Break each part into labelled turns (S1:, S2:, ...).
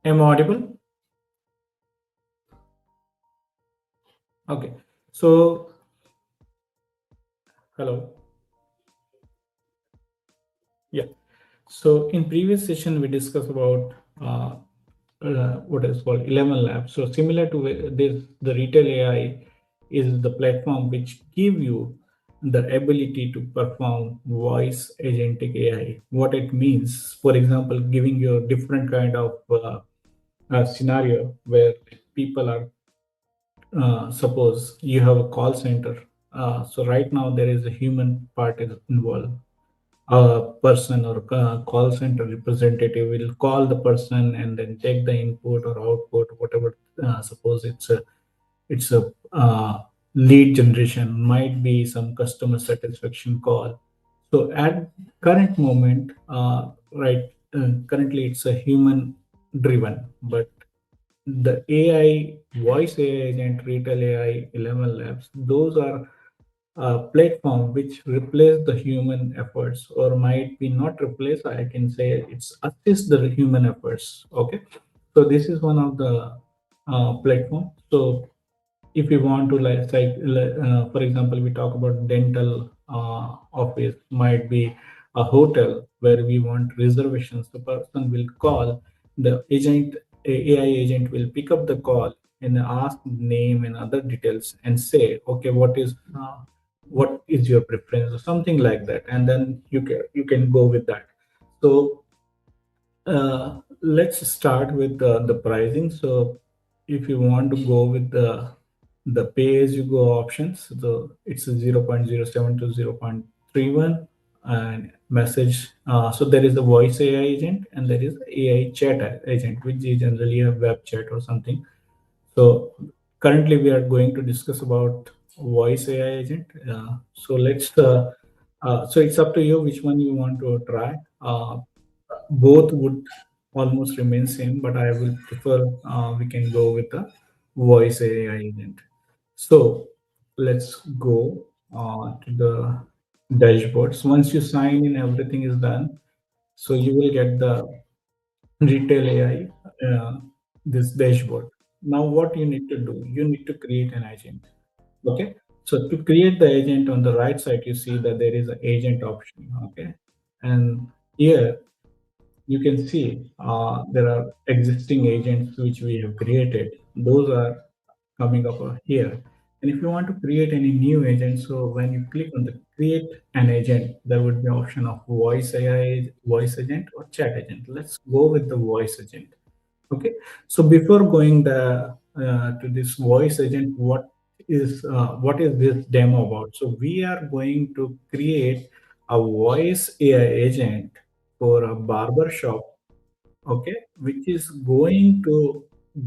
S1: Am I audible? Okay. So, hello. Yeah. So, in previous session, we discussed about what is called 11 Labs. So, similar to this, the Retell AI is the platform which give you the ability to perform voice agentic AI. What it means, for example, giving you a different kind of scenario where people are suppose you have a call center. So right now there is a human part is involved. A person or call center representative will call the person and then take the input or output, whatever. Suppose it's a lead generation, might be some customer satisfaction call. So at current moment, currently it's a human driven, but the AI, voice AI agent, Retell AI, 11 Labs, those are platform which replace the human efforts or might be not replace. I can say it's assist the human efforts. Okay, so this is one of the platform. So if you want to for example, we talk about dental office, might be a hotel where we want reservations. The person will call the agent, AI agent will pick up the call and ask name and other details and say, okay, what is your preference or something like that, and then you can go with that. So let's start with the pricing. So if you want to go with the pay as you go options, so it's a 0.07 to 0.31 and message. So there is a voice AI agent and there is AI chat agent, which is generally a web chat or something. So currently we are going to discuss about voice AI agent. So it's up to you which one you want to try. Both would almost remain same, but I will prefer we can go with the voice AI agent. So let's go to the dashboards. Once you sign in, everything is done. So you will get the Retell AI, this dashboard. Now, what you need to do, you need to create an agent. Okay. So to create the agent, on the right side, you see that there is an agent option. Okay. And here you can see there are existing agents which we have created. Those are coming up here. And if you want to create any new agent, so when you click on the create an agent, there would be option of voice AI, voice agent or chat agent. Let's go with the voice agent. Okay. So before going to this voice agent, what is this demo about? So we are going to create a voice AI agent for a barber shop. Okay, which is going to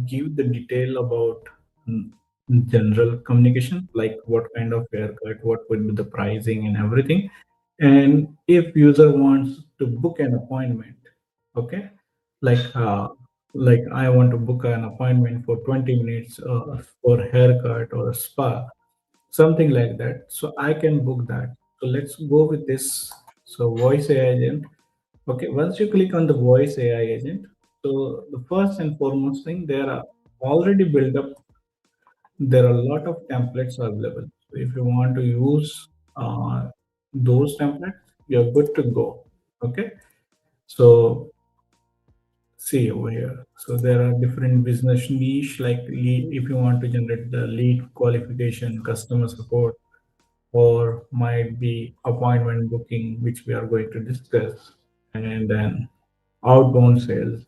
S1: give the detail about mm, general communication, like what kind of haircut, what would be the pricing and everything. And if user wants to book an appointment, okay, like like I want to book an appointment for 20 minutes for haircut or spa, something like that, so I can book that. So let's go with this. So voice AI agent. Okay, once you click on the voice AI agent, so the first and foremost thing, there are already built up, there are a lot of templates available. So if you want to use those templates, you're good to go. Okay, so see over here. So there are different business niche, like lead, if you want to generate the lead qualification, customer support, or might be appointment booking, which we are going to discuss, and then outbound sales,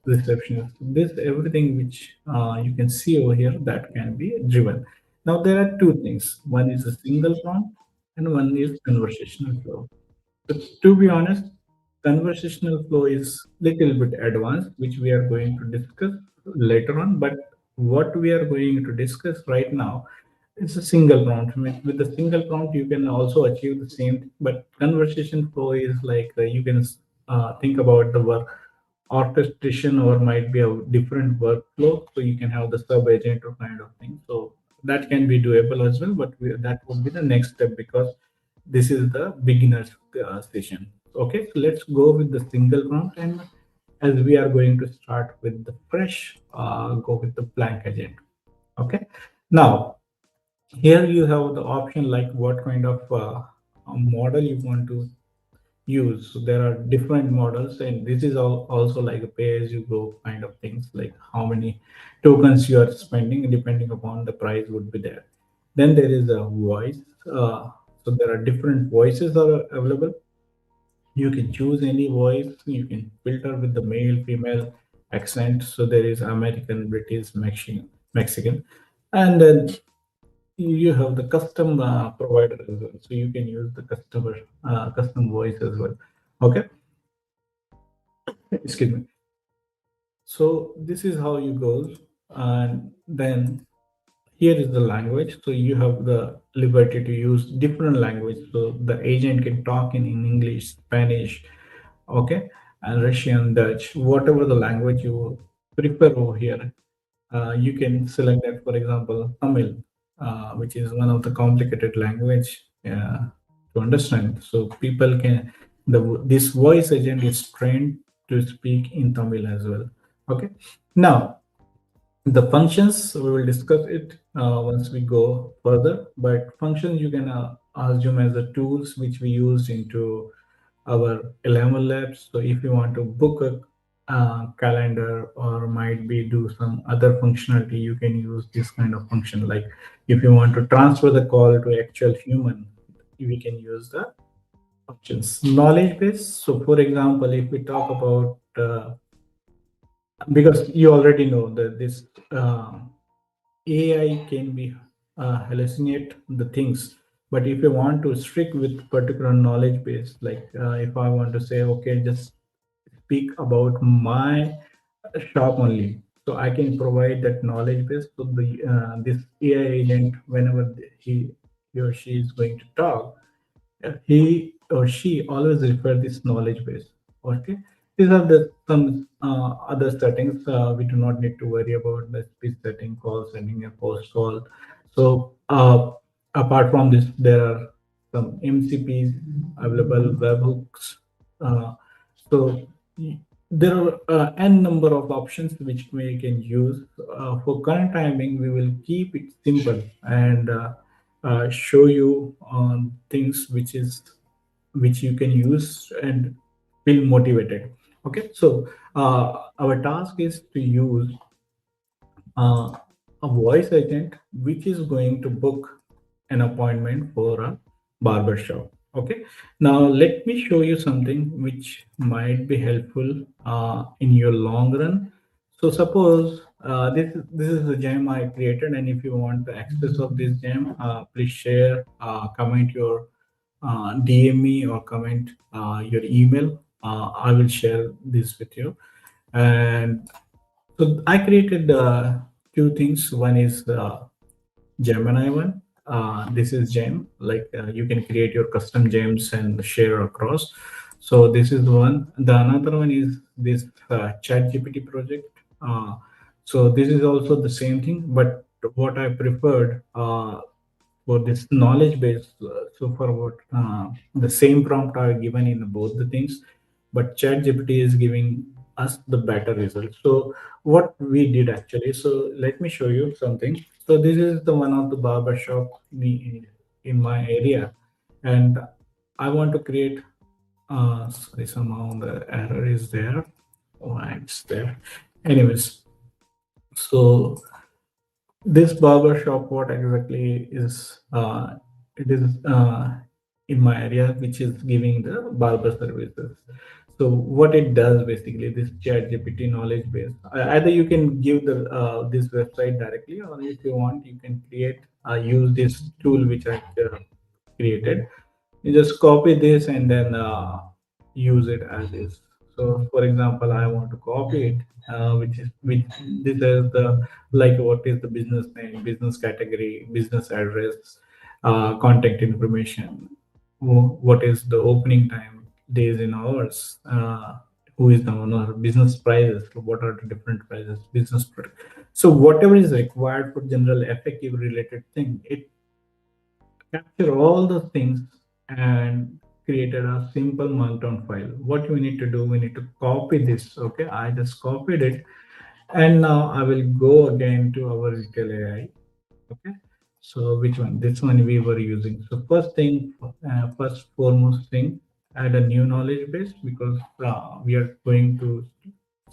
S1: receptionist. This everything which you can see over here that can be driven. Now there are two things. One is a single prompt, and one is conversational flow. But to be honest, conversational flow is little bit advanced, which we are going to discuss later on. But what we are going to discuss right now is a single prompt. With the single prompt, you can also achieve the same thing. But conversation flow is like you can think about the work orchestration or might be a different workflow. So you can have the sub agent or kind of thing. So that can be doable as well. But that would be the next step because this is the beginner's session. Okay, so let's go with the single prompt, and as we are going to start with the fresh, go with the blank agent. Okay. Now, here you have the option like what kind of model you want to use. So there are different models, and this is also like a pay-as-you-go kind of things, like how many tokens you are spending, depending upon the price would be there. Then there is a voice. So there are different voices are available. You can choose any voice. You can filter with the male, female accent. So there is American, British, Mexican, and then you have the custom provider as well. So you can use the customer custom voice as well. Okay, excuse me. So this is how you go, and then here is the language. So you have the liberty to use different language. So the agent can talk in English, Spanish, okay, and Russian, Dutch, whatever the language you prefer over here. You can select that, for example, Tamil, which is one of the complicated language to understand. So people can, this voice agent is trained to speak in Tamil as well. Okay. Now, the functions, we will discuss it once we go further, but functions you can assume as the tools which we use into our 11 labs. So if you want to book a calendar or might be do some other functionality, you can use this kind of function. Like if you want to transfer the call to actual human, we can use the functions. Knowledge base. So for example, if we talk about because you already know that this AI can be hallucinate the things. But if you want to stick with particular knowledge base, like if I want to say, okay, just speak about my shop only, so I can provide that knowledge base. So the this AI agent, whenever he or she is going to talk, he or she always refer this knowledge base. Okay, these are the some other settings. We do not need to worry about the speech setting, call sending a post call. So apart from this, there are some MCPs available, webhooks. uh, so there are n number of options which we can use. For current timing, we will keep it simple and show you on things which you can use and feel motivated. Okay, so our task is to use uh, a voice agent which is going to book an appointment for a barber shop. Okay, now let me show you something which might be helpful in your long run. So suppose this is the gem I created, and if you want the access of this gem, please share, comment your DM me or comment your email. I will share this with you. And so I created two things. One is Gemini one. This is Gem. Like you can create your custom gems and share across. So this is one. The another one is this Chat GPT project. So this is also the same thing, but what I preferred for this knowledge base. So for what the same prompt are given in both the things, but ChatGPT is giving us the better results. So what we did actually, so let me show you something. So this is the one of the barber shop in my area, and I want to create. Sorry, somehow the error is there. Why it's there? Anyways, so this barber shop, what exactly is it is in my area which is giving the barber services. So what it does basically, this chat gpt knowledge base, either you can give the this website directly, or if you want you can create use this tool which I created. You just copy this and then use it as is. So for example, I want to copy it, which this is the, like what is the business name, business category, business address, contact information, what is the opening time, days and hours, who is the owner, business prices, what are the different prices, business product. So whatever is required for general effective related thing, it capture all those things and created a simple markdown file. What we need to do, we need to copy this. Okay, I just copied it, and now I will go again to our Retell AI. Okay, so which one? This one we were using. So first thing, first foremost thing, add a new knowledge base, because we are going to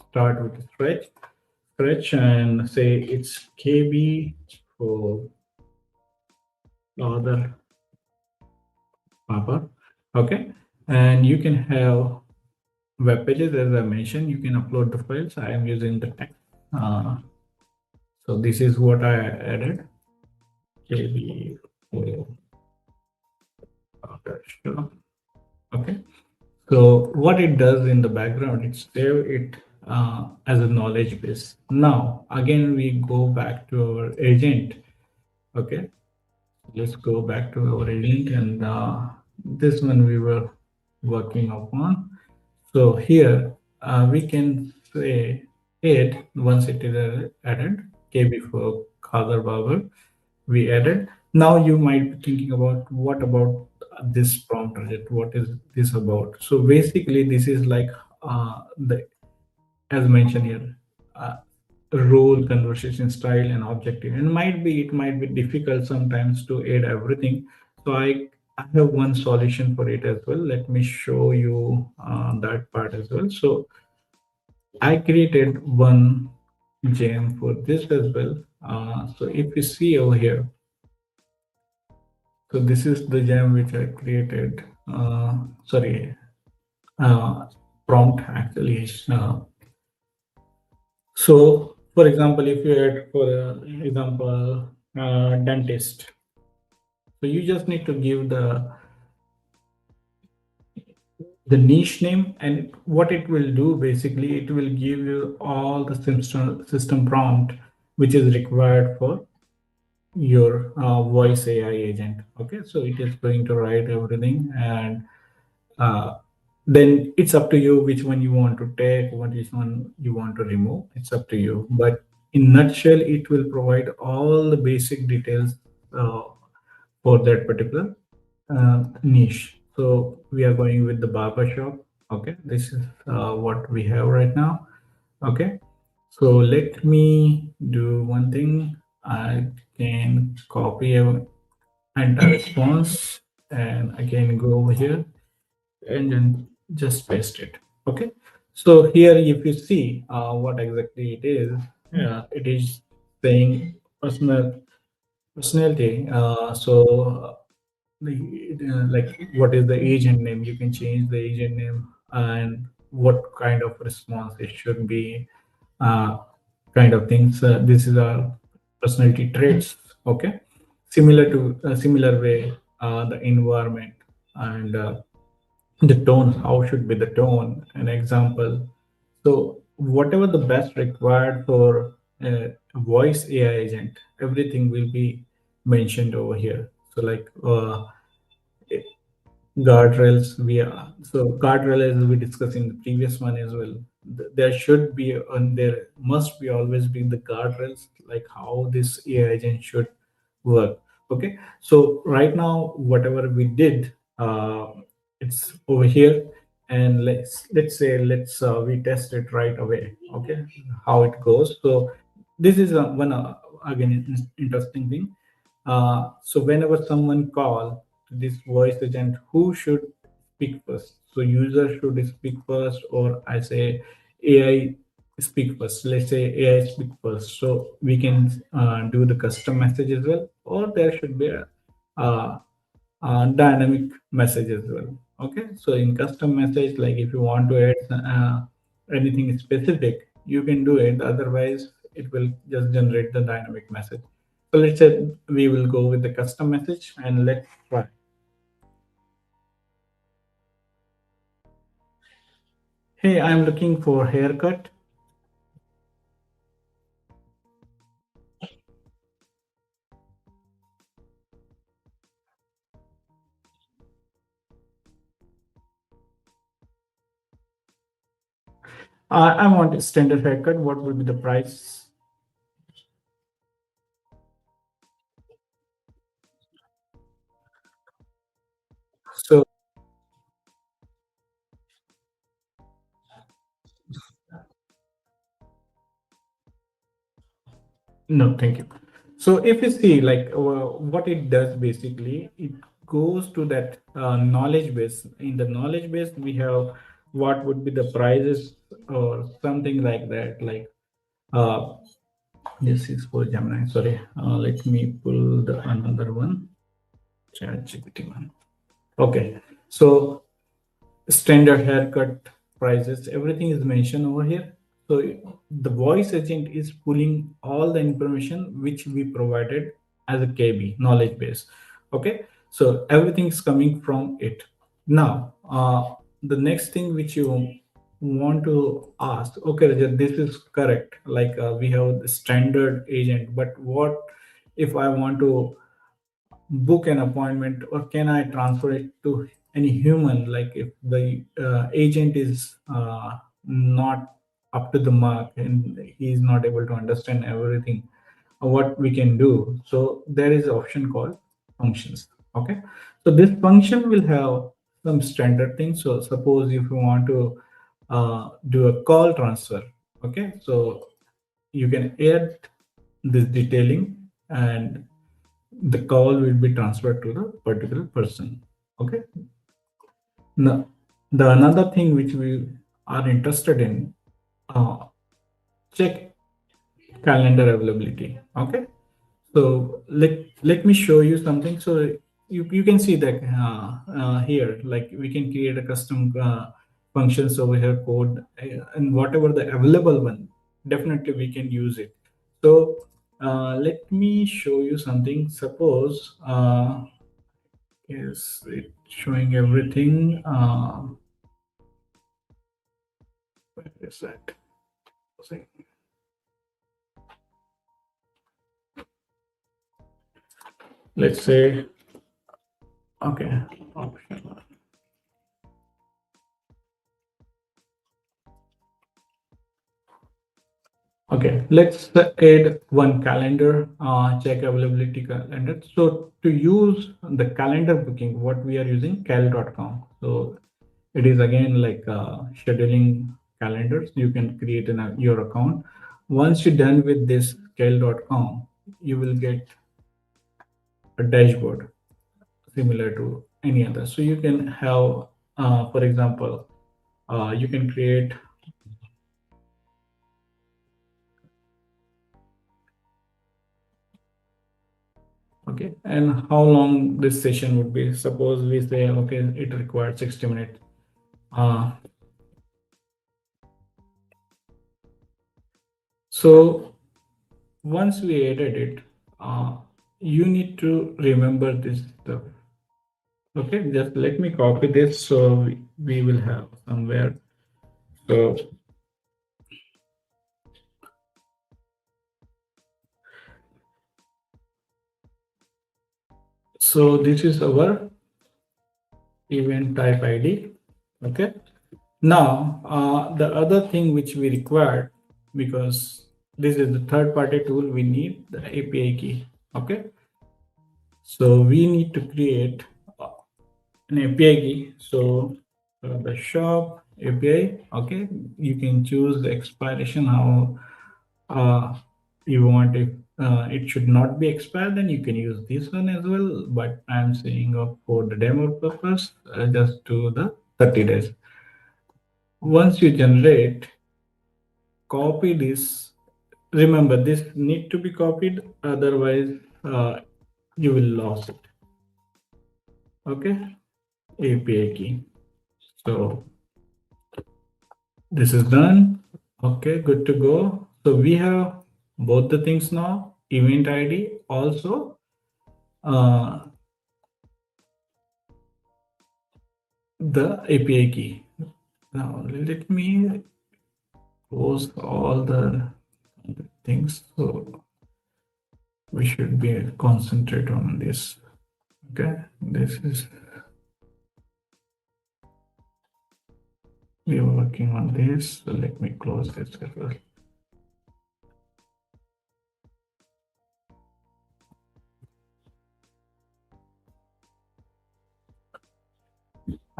S1: start with a stretch and say it's KB for other Papa. Okay, and you can have web pages. As I mentioned, you can upload the files. I am using the text. Uh, so this is what I added. KB for other. Okay. So what it does in the background, it save it as a knowledge base. Now again, we go back to our agent. Okay, let's go back to our agent, and this one we were working upon. So here we can say add, once it is added, KB for Khagar Babar, we added. Now you might be thinking about, what about this prompt project? What is this about? So basically, this is like the, as mentioned here, role, conversation style, and objective. And it might be difficult sometimes to add everything. So I have one solution for it as well. Let me show you that part as well. So I created one gem for this as well. So if you see over here, so this is the gem which I created. Sorry, uh, prompt actually. So, for example, if you add, for example, dentist, so you just need to give the niche name, and what it will do, basically it will give you all the system prompt which is required for your voice AI agent. Okay, so it is going to write everything, and uh, then it's up to you which one you want to take, which one you want to remove. It's up to you, but in nutshell, it will provide all the basic details uh, for that particular niche. So we are going with the barber shop. Okay, this is what we have right now. Okay, so let me do one thing. I can copy an entire response, and I can go over here and then just paste it. Okay, so here if you see what exactly it is saying personality. So like, what is the agent name? You can change the agent name, and what kind of response it should be, uh, kind of things. This is our personality traits. Okay, similar to similar way, the environment, and the tone, how should be the tone, an example. So whatever the best required for a voice AI agent, everything will be mentioned over here. So like guardrails, we are, so guardrail, as we discussed in the previous one as well, there should be, and there must be always be the guardrails, like how this AI agent should work. Okay, so right now whatever we did, it's over here, and let's we test it right away. Okay, how it goes. So this is one again interesting thing. So whenever someone call this voice agent, who should speak first? So user should speak first, or I say AI speak first. Let's say AI speak first. So we can do the custom message as well, or there should be a uh, dynamic message as well. Okay, so in custom message, like if you want to add anything specific, you can do it. Otherwise, it will just generate the dynamic message. So let's say we will go with the custom message, and let's try. Hey, I'm looking for haircut. I want a standard haircut. What will be the price? So No, thank you. So if you see like what it does basically, it goes to that knowledge base. In the knowledge base, we have what would be the prices or something like that. Like uh, this is for Gemini. Sorry, let me pull the another one. ChatGPT one. Okay, so standard haircut prices, everything is mentioned over here. So the voice agent is pulling all the information which we provided as a KB knowledge base. Okay, so everything is coming from it. Now the next thing which you want to ask, okay Rajat, this is correct, like we have the standard agent, but what if I want to book an appointment, or can I transfer it to any human, like if the agent is not up to the mark and he is not able to understand everything, what we can do. So there is an option called functions. Okay, so this function will have some standard things. So suppose if you want to do a call transfer, okay, so you can add this detailing, and the call will be transferred to the particular person. Okay, now the another thing which we are interested in, uh, check calendar availability. Okay, so let me show you something. So you can see that here, like we can create a custom functions over here code, and whatever the available one, definitely we can use it. So let me show you something. Suppose is it showing everything? Where is that? Let's say, okay, option. Okay, let's add one calendar, check availability calendar. So to use the calendar booking, what we are using, cal.com. So it is again like scheduling calendars. You can create your account. Once you're done with this cal.com, you will get a dashboard similar to any other. So you can have, for example, you can create, okay, and how long this session would be. Suppose we say, okay, it requires 60 minutes. Uh, so once we edit it, you need to remember this stuff. Okay, just let me copy this so we will have somewhere. So, so this is our event type ID. Okay. Now, the other thing which we require, because this is the third party tool, we need the API key. Okay. So we need to create an API key. So the shop API, okay, you can choose the expiration, how you want it. It should not be expired, then you can use this one as well. But I'm saying for the demo purpose, just do the 30 days. Once you generate, copy this. Remember, this need to be copied, otherwise you will lose it. Okay, API key. So this is done. Okay, good to go. So we have both the things now. Event ID, also uh, the API key. Now let me close all the things. So we should be concentrate on this. Okay, this is, we are working on this. So let me close this as well.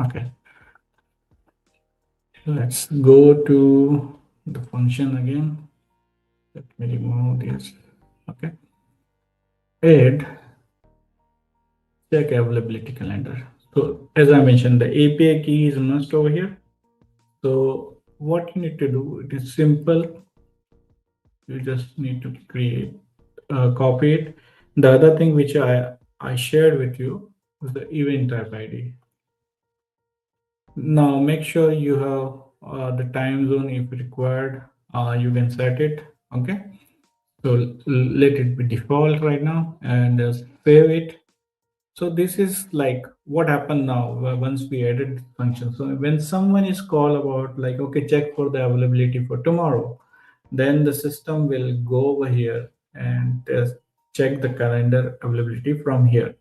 S1: Okay, let's go to the function again. Let me remove this. Okay. Add check availability calendar. So as I mentioned, the API key is must over here. So what you need to do, it is simple. You just need to create, copy it. The other thing which I shared with you is the event type ID. Now make sure you have the time zone if required. You can set it. Okay. So let it be default right now and save it. So this is like what happened now once we added this function. So when someone is called about like, okay, check for the availability for tomorrow, then the system will go over here and check the calendar availability from here.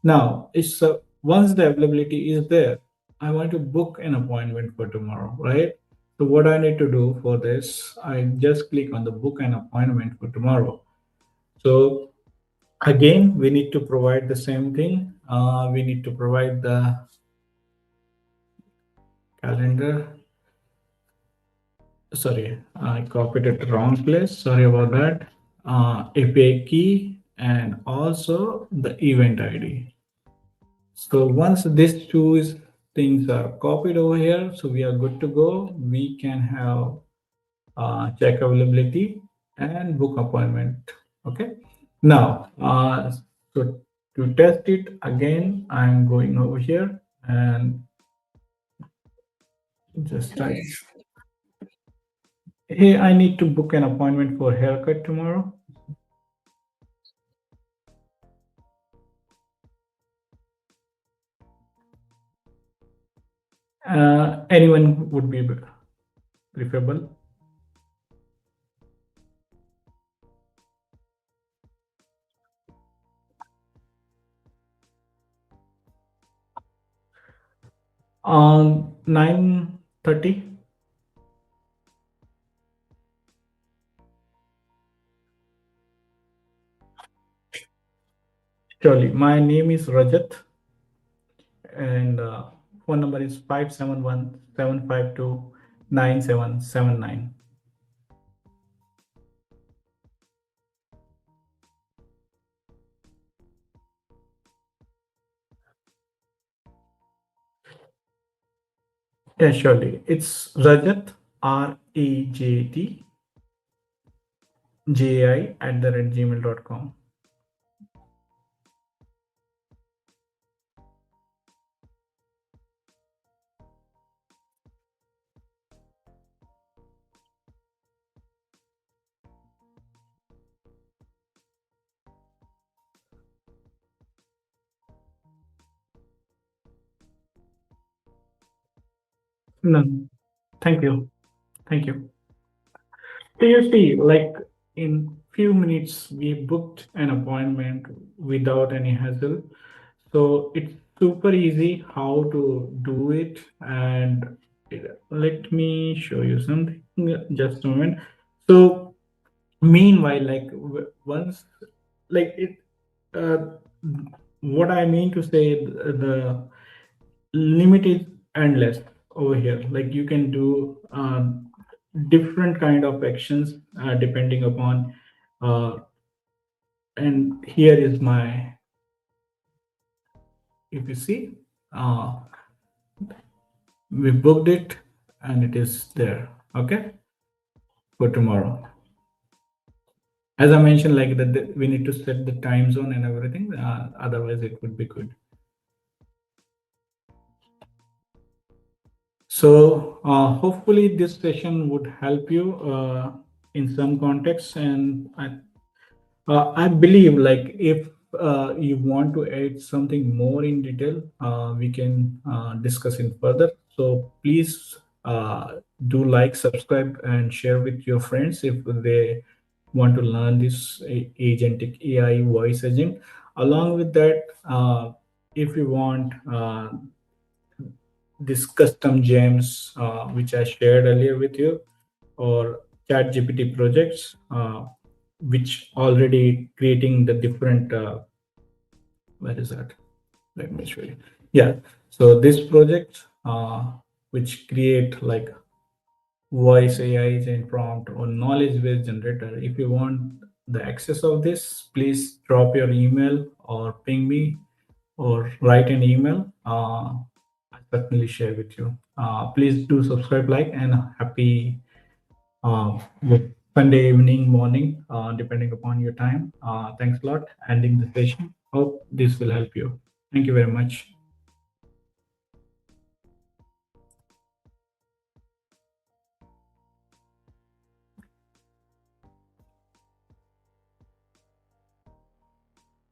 S1: Now, it's once the availability is there, I want to book an appointment for tomorrow, right? So what I need to do for this, I just click on the book an appointment for tomorrow. So again, we need to provide the same thing. We need to provide the calendar. Sorry, I copied it wrong place. Sorry about that. API key and also the event ID. So once these things are copied over here, so we are good to go. We can have check availability and book appointment. Okay. Now, so to test it again, I'm going over here and just type, hey, I need to book an appointment for haircut tomorrow. Anyone would be preferable. On 9:30. Surely. My name is Rajat and phone number is 571-752-9779. Yeah, surely. It's Rajat, RAJTGI@gmail.com. No, thank you. Thank you. So you see, like in few minutes, we booked an appointment without any hassle. So it's super easy how to do it. And let me show you something. Just a moment. So meanwhile, like once, like it, uh, what I mean to say, the limit is endless over here. Like you can do different kind of actions depending upon uh, and here is my, if you see, uh, we booked it and it is there. Okay, for tomorrow. As I mentioned, like that we need to set the time zone and everything, otherwise it would be good. So hopefully this session would help you in some context, and I believe like if you want to add something more in detail, we can discuss in further. So please do like, subscribe, and share with your friends if they want to learn this agentic AI voice agent. Along with that, if you want this custom gems which I shared earlier with you, or chat GPT projects which already creating the different where is that, let me show you. Yeah, so this project which create like voice AI agent prompt or knowledge based generator, if you want the access of this, please drop your email or ping me or write an email. I'll certainly share with you. Please do subscribe, like, and happy Sunday evening, morning, depending upon your time. Thanks a lot. Ending the session. Hope this will help you. Thank you very much.